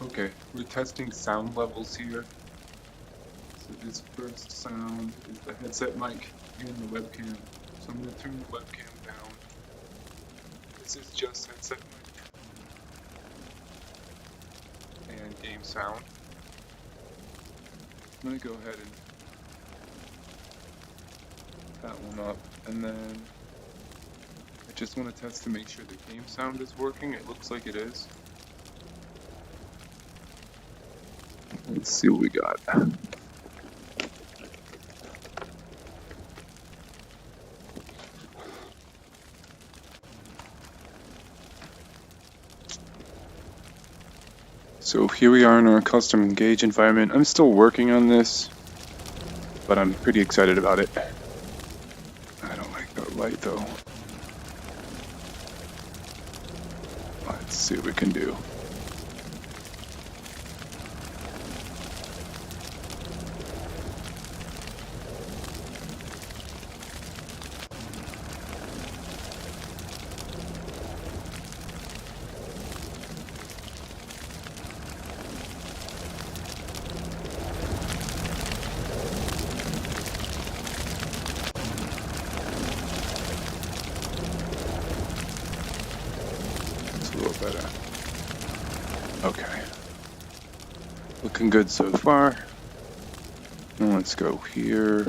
Okay, we're testing sound levels here. So this first sound is the headset mic and the webcam. So I'm going to turn the webcam down. This is just headset mic and game sound. I'm going to go ahead and that one up, and then I just want to test to make sure the game sound is working. It looks like it is. Let's see what we got. So here we are in our custom engage environment. I'm still working on this, but I'm pretty excited about it. I don't like the light though. Let's see what we can do. A little better. Okay. Looking good so far. Now let's go here.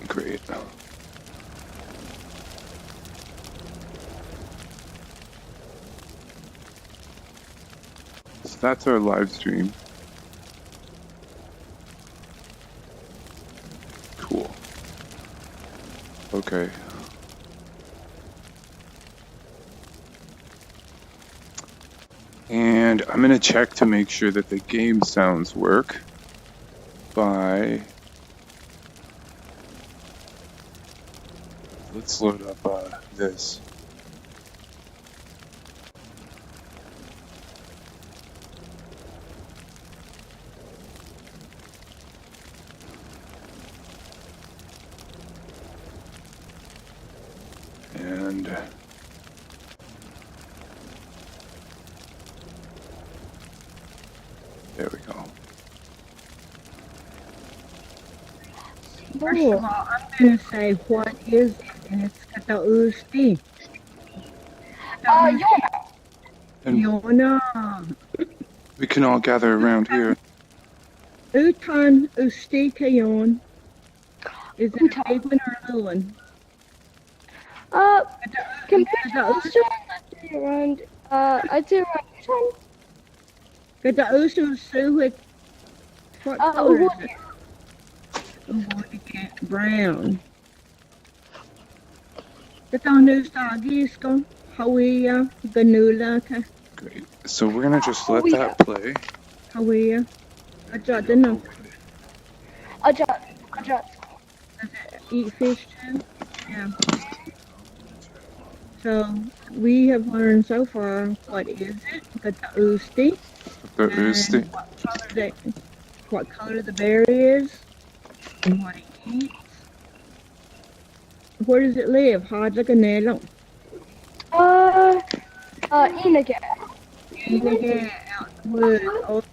Great. So that's our live stream. Cool. Okay. And I'm going to check to make sure that the game sounds work by... Let's load up this. And there we go. First of all, I'm going to say what is it, and it's got the usti. And Yona. we can all gather around here. Utan usti kayon. Is it a big one or a little one? Compared to most of I'd say around, Utan. Got the usu su with what color is it? Brown. Got the nustagisko. Hawiya. Ganula. Great. So we're gonna just let that play. Hawiya. I just didn't know. Ajat. Does it eat fish too? Yeah. So we have learned so far what is it? Got the usti. The And Usti. what color the berry is, and what it eats. Where does it live? Hard like a nail. Inagat. Out in the woods.